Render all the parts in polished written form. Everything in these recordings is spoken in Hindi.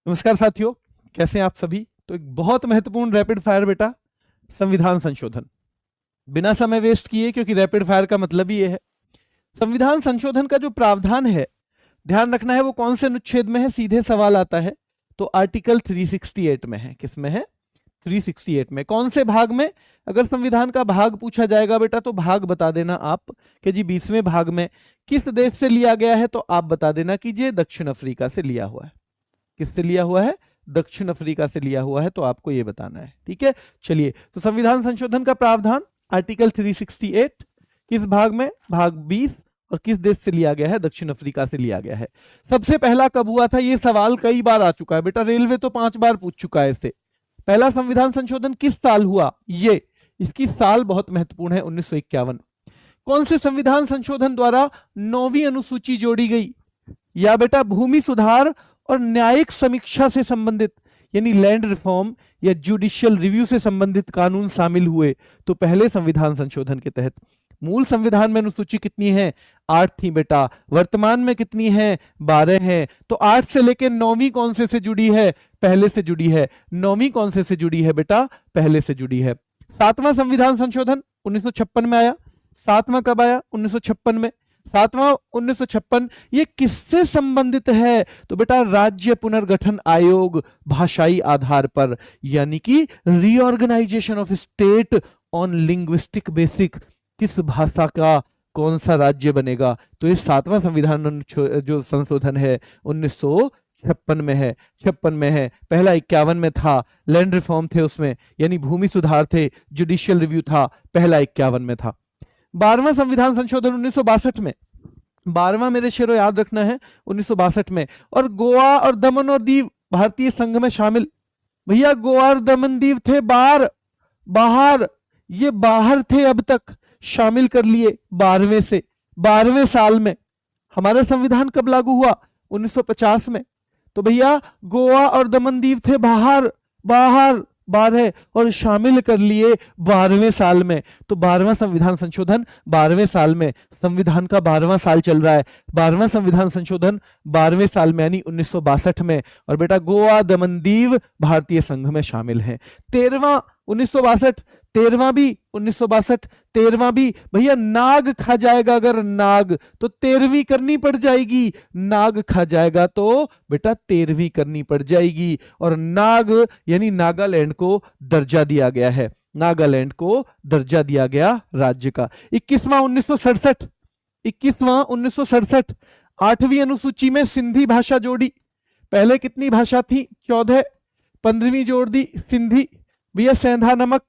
नमस्कार साथियों, कैसे हैं आप सभी। तो एक बहुत महत्वपूर्ण रैपिड फायर बेटा, संविधान संशोधन। बिना समय वेस्ट किए, क्योंकि रैपिड फायर का मतलब ही ये है। संविधान संशोधन का जो प्रावधान है, ध्यान रखना है वो कौन से अनुच्छेद में है, सीधे सवाल आता है। तो आर्टिकल 368 में है। किस में है? 368 में। कौन से भाग में? अगर संविधान का भाग पूछा जाएगा बेटा तो भाग बता देना आप कि जी 20वें भाग में। किस देश से लिया गया है तो आप बता देना कि ये दक्षिण अफ्रीका से लिया हुआ है। किससे लिया हुआ है? दक्षिण अफ्रीका से लिया हुआ है, तो आपको यह बताना है। ठीक है, चलिए। तो संविधान संशोधन का प्रावधान आर्टिकल 368 किस भाग में? भाग 20। और किस देश से लिया गया है? दक्षिण अफ्रीका से लिया गया है। सबसे पहला कब हुआ था? यह सवाल कई बार आ चुका है बेटा, रेलवे तो 5 बार पूछ चुका है इससे। पहला संविधान संशोधन किस साल हुआ? ये इसकी साल बहुत महत्वपूर्ण है, 1951। कौन से संविधान संशोधन द्वारा 9वीं अनुसूची जोड़ी गई? या बेटा भूमि सुधार और न्यायिक समीक्षा से संबंधित, यानी लैंड रिफॉर्म या जुडिशियल रिव्यू से संबंधित कानून शामिल हुए तो पहले संविधान संशोधन के तहत। मूल संविधान में अनुसूची कितनी है? 8 थी बेटा। वर्तमान में कितनी है? 12 है। तो 8 से लेकर 9वीं कौन से जुड़ी है? पहले से जुड़ी है। 9वीं कौन से जुड़ी है बेटा? पहले से जुड़ी है। 7वां संविधान संशोधन 1956 में आया। 7वां कब आया? 1956 में। 7वां 1956 ये किससे संबंधित है? तो बेटा राज्य पुनर्गठन आयोग, भाषाई आधार पर, यानी कि reorganization of state on linguistic basic. किस भाषा का कौन सा राज्य बनेगा? तो ये 7वां संविधान जो संशोधन है 1956 में है। 56 में है। पहला 51 में था, लैंड रिफॉर्म थे उसमें, यानी भूमि सुधार थे, जुडिशियल रिव्यू था, पहला 51 में था। 12वां संविधान संशोधन 1962 में। 12वां मेरे शेरों याद रखना है, 1962 में। और गोवा और दमन और दीव भारतीय संघ में शामिल। भैया गोवा और दमन दीव थे बाहर, ये बाहर थे, अब तक शामिल कर लिए 12वें से। 12वें साल में हमारा संविधान कब लागू हुआ? 1950 में। तो भैया गोवा और दमन दीव थे बाहर 12 और शामिल कर लिए 12वें साल में। तो 12वां संविधान संशोधन 12वें साल में। संविधान का 12वां साल चल रहा है। 12वां संविधान संशोधन 12वें साल में, यानी 1962 में। और बेटा गोवा दमन दीव भारतीय संघ में शामिल हैं। 13वां 1962, 13वां भी 1962, 13वां भी। भैया नाग खा जाएगा अगर नाग, तो 13वीं करनी पड़ जाएगी। नाग खा जाएगा तो बेटा 13वीं करनी पड़ जाएगी। और नाग यानी नागालैंड को दर्जा दिया गया है। नागालैंड को दर्जा दिया गया राज्य का। 21वां 1967, 21वां 1967 8वीं अनुसूची में सिंधी भाषा जोड़ी। पहले कितनी भाषा थी? 14। 15वीं जोड़ दी सिंधी। भैया सेंधा नमक,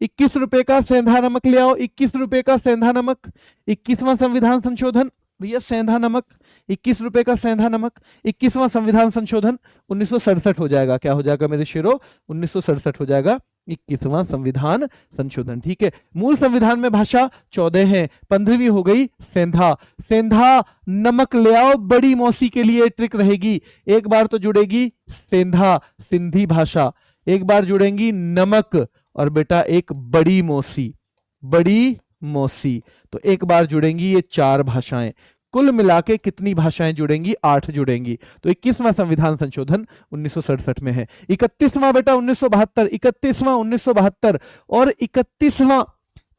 21 रुपए का सेंधा नमक ले आओ, 21 रुपए का सेंधा नमक। 21वां संविधान संशोधन भैया सेंधा नमक, 21 रुपए का सेंधा नमक। 21वां संविधान संशोधन 1967 हो जाएगा। क्या हो जाएगा मेरे शेरों? 1967 हो जाएगा 21वां संविधान संशोधन। ठीक है, मूल संविधान में भाषा 14 है। 15वीं हो गई सेंधा। सेंधा नमक ले आओ, बड़ी मौसी के लिए ट्रिक रहेगी। एक बार तो जुड़ेगी सेंधा सिंधी भाषा, एक बार जुड़ेंगी नमक, और बेटा एक बड़ी मौसी, तो एक बार जुड़ेंगी ये 4 भाषाएं। कुल मिला के कितनी भाषाएं जुड़ेंगी? 8 जुड़ेंगी। तो 21वां संविधान संशोधन 1967 में है। 31वां बेटा 1972, 31वां 1972 और 31वां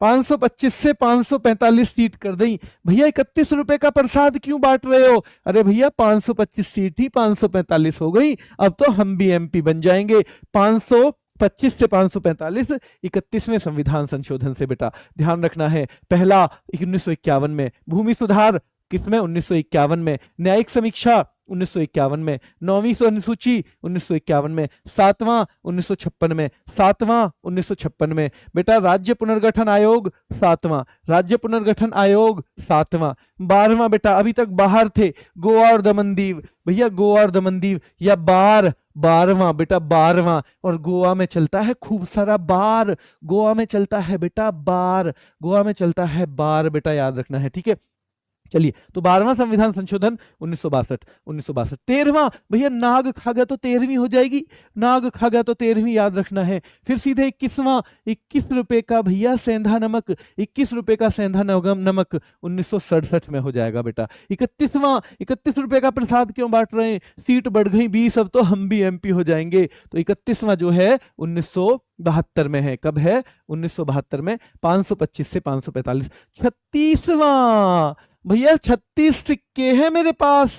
525 से 545 सीट कर दी। भैया 31 रुपए का प्रसाद क्यों बांट रहे हो? अरे भैया 525 सीट ही 545 हो गई, अब तो हम भी एमपी बन जाएंगे। 525 से 545 31वें संविधान संशोधन से बेटा ध्यान रखना है। पहला 1951 में, भूमि सुधार किसमें? 1951 में। न्यायिक समीक्षा 1951 में। 9वीं अनुसूची 1951 में। 7वां 1956 में। 7वां 1956 में। बेटा राज्य पुनर्गठन आयोग 7वां, राज्य पुनर्गठन आयोग 7वां। 12वां बेटा अभी तक बाहर थे, गोवा और दमन दीव। भैया गोवा और दमन दीव या बार 12वां बेटा 12वां। और गोवा में चलता है खूब सारा बार, गोवा में चलता है बेटा बार, गोवा में चलता है बार, बेटा याद रखना है। ठीक है, चलिए, तो 12वां संविधान संशोधन 1962। 13वां, भैया नाग खा गया तो 13वीं हो जाएगी, नाग खा गया तो 13वीं याद रखना है। फिर सीधे 21वां, 21 रुपए का भैया सेंधा नमक, 21 रुपए का सेंधा नमक 1967 में हो जाएगा बेटा। 31वां, 31 रुपए का प्रसाद क्यों बांट रहे हैं, सीट बढ़ गई 20, अब तो हम भी एमपी हो जाएंगे। तो 31वां जो है 1972 में है। कब है? 1972 में, 525 से 545। 36वां, भैया 36 सिक्के हैं मेरे पास,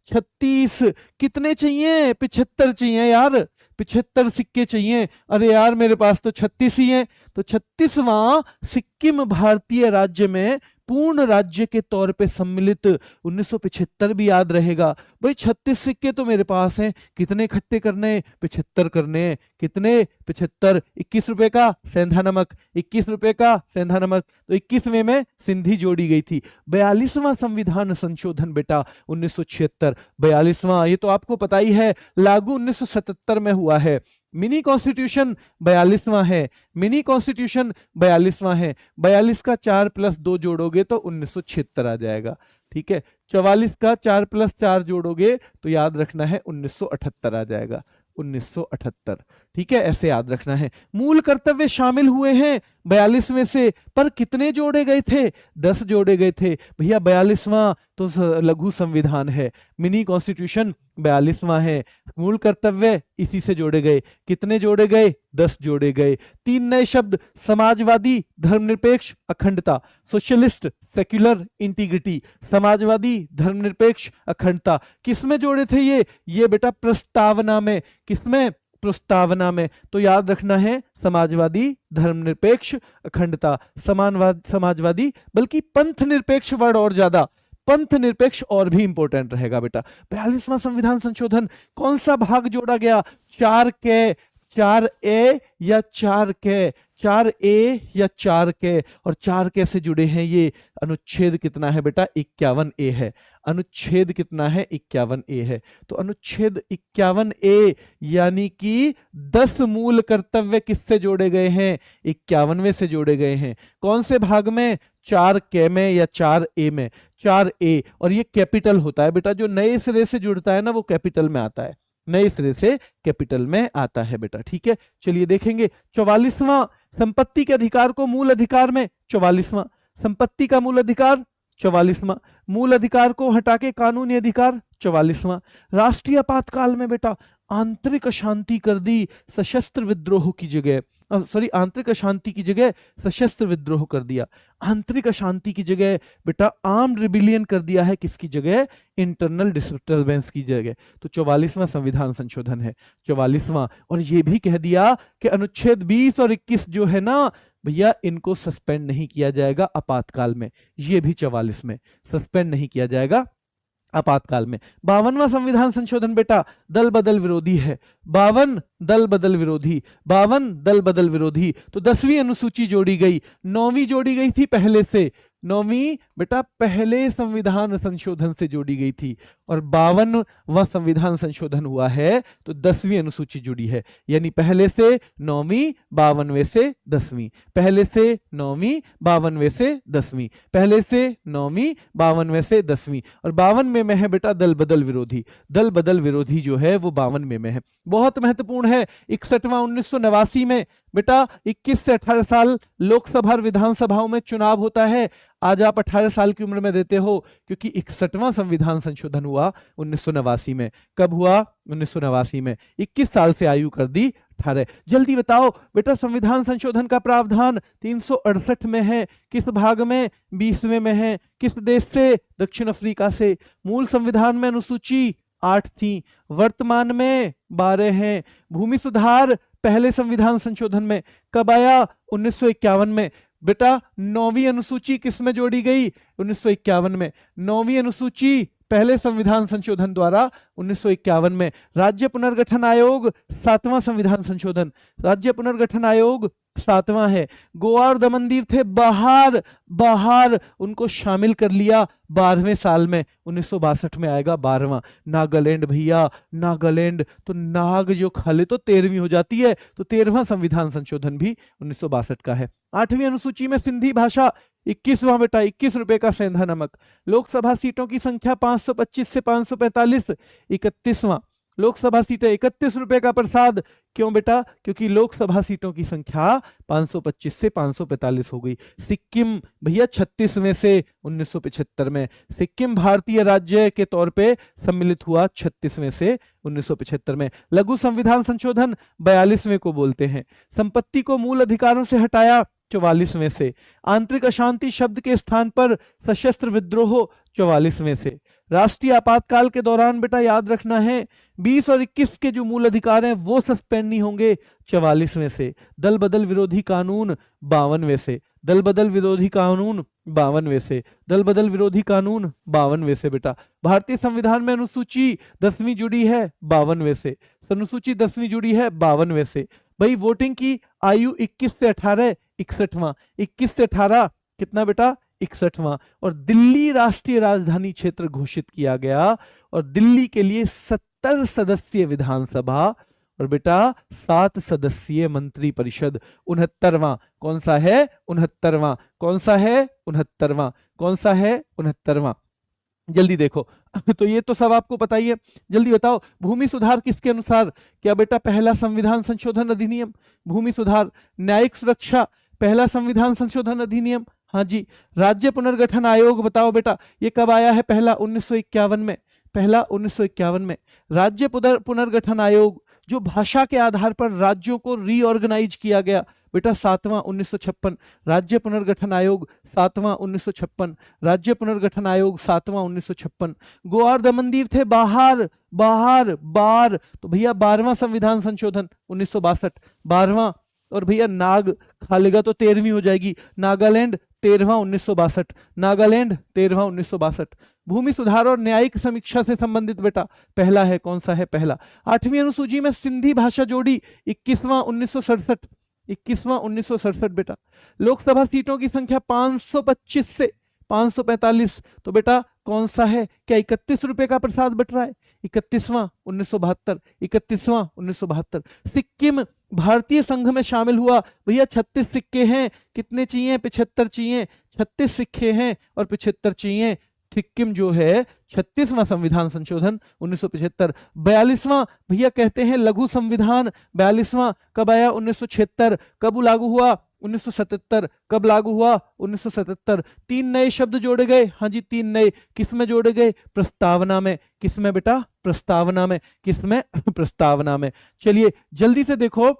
36 कितने चाहिए? 75 चाहिए यार, 75 सिक्के चाहिए। अरे यार मेरे पास तो 36 ही हैं। तो 36वां सिक्किम भारतीय राज्य में पूर्ण राज्य के तौर पे सम्मिलित 1975 भी याद रहेगा। भाई 36 सिक्के तो मेरे पास हैं, कितने इकट्ठे करने? 75 करने। कितने? 75। 21 रुपए का सेंधा नमक, 21 रुपए का सेंधा नमक, तो 21वें में सिंधी जोड़ी गई थी। 42वां संविधान संशोधन बेटा 1976। 42वां, ये तो आपको पता ही है, लागू 1977 में हुआ है। मिनी कॉन्स्टिट्यूशन 42वां है, मिनी कॉन्स्टिट्यूशन 42वां है। 42 का 4 + 2 जोड़ोगे तो 1976 आ जाएगा। ठीक है, 44 का 4 + 4 जोड़ोगे तो याद रखना है 1978 आ जाएगा, 1978। ठीक है, ऐसे याद रखना है। मूल कर्तव्य शामिल हुए हैं 42 में से, पर कितने जोड़े गए थे? 10 जोड़े गए थे भैया। 42वां तो लघु संविधान है, मिनी कॉन्स्टिट्यूशन 42वां है, मूल कर्तव्य इसी से जोड़े गए। कितने जोड़े गए? 10 जोड़े गए। 3 नए शब्द, समाजवादी, धर्मनिरपेक्ष, अखंडता, सोशलिस्ट, सेक्युलर, इंटीग्रिटी। समाजवादी, धर्मनिरपेक्ष, अखंडता किसमें जोड़े थे ये बेटा प्रस्तावना में। किसमें? प्रस्तावना में। तो याद रखना है समाजवादी, धर्मनिरपेक्ष, अखंडता। समाजवादी, बल्कि पंथ निरपेक्ष वर्ड और ज्यादा, पंथ निरपेक्ष और भी इंपॉर्टेंट रहेगा बेटा। 42वां संविधान संशोधन, कौन सा भाग जोड़ा गया? 4 4A या 4K, 4A या 4K, और 4K से जुड़े हैं ये। अनुच्छेद कितना है बेटा? 51A है। अनुच्छेद कितना है? 51A है। तो अनुच्छेद 51A यानी कि 10 मूल कर्तव्य किससे जोड़े गए हैं? 51वें से जोड़े गए हैं। कौन से भाग में? 4K में या 4A में? 4A, और ये कैपिटल होता है बेटा। जो नए सिरे से जुड़ता है ना वो कैपिटल में आता है, नए सिरे से कैपिटल में आता है बेटा। ठीक है, चलिए देखेंगे। 44वां, संपत्ति के अधिकार को मूल अधिकार में। 44वां, संपत्ति का मूल अधिकार। 44वां, मूल अधिकार को हटा के कानूनी अधिकार। 44वां, राष्ट्रीय आपातकाल में बेटा आंतरिक अशांति कर दी सशस्त्र विद्रोह की जगह, आंतरिक अशांति की जगह सशस्त्र विद्रोह कर दिया। आंतरिक अशांति की जगह बेटा आर्म्ड रिबिलियन कर दिया है। किसकी जगह? इंटरनल डिस्टर्बेंस की जगह। तो 44वां संविधान संशोधन है, 44वां। और ये भी कह दिया कि अनुच्छेद 20 और 21 जो है ना भैया, इनको सस्पेंड नहीं किया जाएगा आपातकाल में। ये भी 44 में सस्पेंड नहीं किया जाएगा आपातकाल में। 52वां संविधान संशोधन बेटा दल बदल विरोधी है। 52 दल बदल विरोधी, 52 दल बदल विरोधी। तो 10वीं अनुसूची जोड़ी गई, 9वीं जोड़ी गई थी पहले से, 9वीं बेटा पहले संविधान संशोधन से जोड़ी गई थी, और 52वां संविधान संशोधन हुआ है तो 10वीं अनुसूची जुड़ी है। यानी पहले से 9वीं, 52वें से 10वीं, पहले से 9वीं, 52वें से 10वीं, पहले से 9वीं, 52वें से 10वीं, और 52वें में है बेटा दल बदल विरोधी। दल बदल विरोधी जो है वो 52वें में है। बहुत महत्वपूर्ण है। 61वां 1989 में बेटा 21 से 18 साल लोकसभा और विधानसभाओं में चुनाव होता है। आज आप 18 साल की उम्र में देते हो, क्योंकि 61वां संविधान संशोधन हुआ 1989 में। कब हुआ? 1989 में। 21 साल से आयु कर दी 18। जल्दी बताओ बेटा, संविधान संशोधन का प्रावधान 368 में है। किस भाग में? 20वें में है। किस देश से? दक्षिण अफ्रीका से। मूल संविधान में अनुसूची 8 थी, वर्तमान में 12 हैं। भूमि सुधार पहले संविधान संशोधन में कब आया? 1951 में। बेटा 9वीं अनुसूची किस में जोड़ी गई? 1951 में। 9वीं अनुसूची पहले संविधान संशोधन द्वारा 1951 में। राज्य पुनर्गठन आयोग 7वां संविधान संशोधन, राज्य पुनर्गठन आयोग 7वां है। गोवा और दमनदीव थे बाहर, बाहर उनको शामिल कर लिया 12वें साल में, 1962 में आएगा 12वां। नागालैंड भैया, नागालैंड तो नाग जो खा ले तो 13वीं हो जाती है, तो 13वां संविधान संशोधन भी 1962 का है। 8वीं अनुसूची में सिंधी भाषा 21वां बेटा, 21 रुपए का सेंधा नमक। लोकसभा सीटों की संख्या 525 से 545, 31वां। लोकसभा सीटें 31 रुपए का प्रसाद, क्यों बेटा? क्योंकि लोकसभा सीटों की संख्या 525 से 545 हो गई। सिक्किम भैया 36वें से 1975 में, सिक्किम भारतीय राज्य के तौर पे सम्मिलित हुआ 36वें से 1975 में। लघु संविधान संशोधन 42वें को बोलते हैं। संपत्ति को मूल अधिकारों से हटाया 44वें से। आंतरिक अशांति शब्द के स्थान पर सशस्त्र विद्रोह 44वें से। राष्ट्रीय आपातकाल के दौरान बेटा याद रखना है 20 और 21 के जो मूल अधिकार हैं वो सस्पेंड नहीं होंगे 44वें से। दल बदल विरोधी कानून 52वें से। दल बदल विरोधी कानून 52वें से। दल बदल विरोधी कानून 52वें से बेटा। भारतीय संविधान में अनुसूची 10वीं जुड़ी है 52वें से। अनुसूची 10वीं जुड़ी है 52वें से। भाई वोटिंग की आयु 21 से 18, 61वां। 21 से 18 कितना बेटा? 61वां। और दिल्ली राष्ट्रीय राजधानी क्षेत्र घोषित किया गया, और दिल्ली के लिए 70 सदस्यीय विधानसभा और बेटा 7 सदस्यीय मंत्री परिषद। 69वां कौन सा है? 69वां कौन सा है? 69वां कौन सा है? 69वां। जल्दी देखो तो ये तो सब आपको पता ही है, जल्दी बताओ। भूमि सुधार किसके अनुसार? क्या बेटा पहला संविधान संशोधन अधिनियम भूमि सुधार। न्यायिक सुरक्षा पहला संविधान संशोधन अधिनियम, हाँ जी। राज्य पुनर्गठन आयोग बताओ बेटा ये कब आया है? पहला 1951 में, पहला 1951 में। राज्य पुनर्गठन आयोग जो भाषा के आधार पर राज्यों को रीऑर्गेनाइज किया गया बेटा 7वां 1956। राज्य पुनर्गठन आयोग 7वां 1956। राज्य पुनर्गठन आयोग 7वां 1956। गोवा और दमनदीव थे बाहर, बाहर बार, तो भैया 12वां संविधान संशोधन 1962, 12वां। और भैया नाग खा लेगा तो 13वीं हो जाएगी। नागालैंड 13वां 1962। नागालैंड 13वां 1962। भूमि सुधार और न्यायिक समीक्षा से संबंधित बेटा पहला है, कौन सा है? पहला। 8वीं अनुसूची में सिंधी भाषा जोड़ी 21वां 1967, 21वां 1967 बेटा। लोकसभा सीटों की संख्या 525 से 545, तो बेटा कौन सा है? क्या 31 रुपए का प्रसाद बट रहा है? 31वां 1972, 31वां 1972। सिक्किम भारतीय संघ में शामिल हुआ भैया 36 सिक्के हैं, कितने चाहिए? 75 चाहिए। 36 सिक्के हैं और 75 चाहिए। सिक्किम जो है 36वां संविधान संशोधन 1975। 42वां भैया कहते हैं लघु संविधान, 42वां कब आया? 1976। कब लागू हुआ? 1977। कब लागू हुआ? 1977। 3 नए शब्द जोड़े गए, हाँ जी 3 नए। किसमें जोड़े गए? प्रस्तावना में। किसमें बेटा? प्रस्तावना में। किसमें? प्रस्तावना में। चलिए जल्दी से देखो,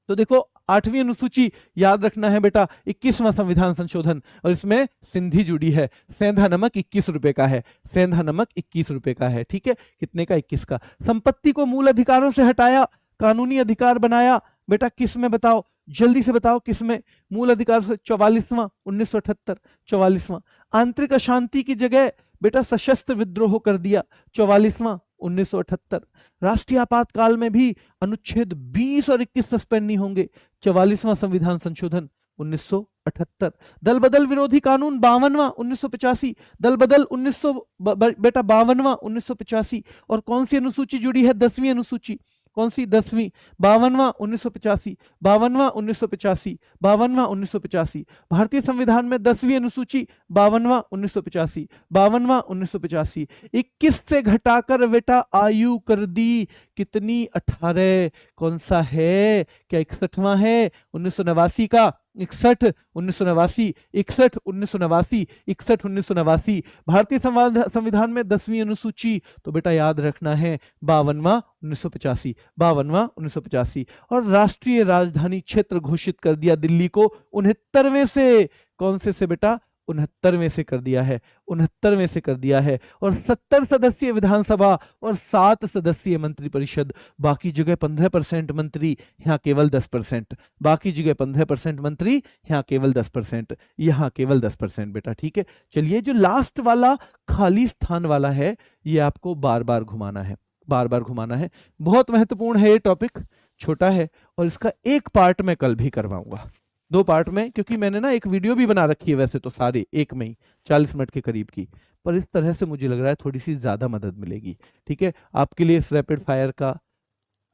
तो देखो 8वीं अनुसूची याद रखना है बेटा 21वां संविधान संशोधन, और इसमें सिंधी जुड़ी है। सेंधा नमक 21 रुपए का है, सेंधा नमक 21 रुपए का है, ठीक है। कितने का? 21 का। संपत्ति को मूल अधिकारों से हटाया, कानूनी अधिकार बनाया बेटा, किसमें बताओ? जल्दी से बताओ किसमें? मूल अधिकार से 44वां 1978, 44वां। आंतरिक अशांति की जगह बेटा सशस्त्र विद्रोह कर दिया, 44वां 1978। राष्ट्रीय आपातकाल में भी अनुच्छेद 20 और 21 सस्पेंड नहीं होंगे, 44वां संविधान संशोधन 1978। दल बदल विरोधी कानून 52वां 1985। दल बदल 1900 बेटा 52वां 1985। और कौन सी अनुसूची जुड़ी है? 10वीं अनुसूची। कौन सी? 10वीं। 52वां 1985, 52वां 1985, 52वां 1985। भारतीय संविधान में 10वीं अनुसूची 52वां 1985, 52वां 1985। 21 से घटाकर बेटा आयु कर दी कितनी? 18। कौन सा है? क्या 61वां है? 1989 का 61, 1989, 61, 1989, 61, 1989। भारतीय संविधान में 10वीं अनुसूची तो बेटा याद रखना है 52वां 1985, 52वां 1985। और राष्ट्रीय राजधानी क्षेत्र घोषित कर दिया दिल्ली को 69वें से। कौन से बेटा? 69वें से कर दिया है, 69वें से कर दिया है। और 70 सदस्यीय विधानसभा और 7 सदस्यीय मंत्री परिषद। बाकी जगह 15% मंत्री, यहाँ केवल 10%। बाकी जगह 15% मंत्री, यहाँ केवल 10%, यहाँ केवल 10% बेटा, ठीक है। चलिए जो लास्ट वाला खाली स्थान वाला है ये आपको बार बार घुमाना है, बार बार घुमाना है। बहुत महत्वपूर्ण है ये टॉपिक, छोटा है और इसका एक पार्ट मैं कल भी करवाऊंगा, 2 पार्ट में, क्योंकि मैंने ना एक वीडियो भी बना रखी है वैसे तो सारे एक में ही 40 मिनट के करीब की, पर इस तरह से मुझे लग रहा है थोड़ी सी ज्यादा मदद मिलेगी। ठीक है, आपके लिए इस रैपिड फायर का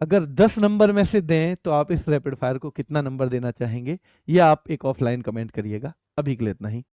अगर 10 नंबर में से दें तो आप इस रैपिड फायर को कितना नंबर देना चाहेंगे, या आप एक ऑफलाइन कमेंट करिएगा। अभी के लिए इतना ही।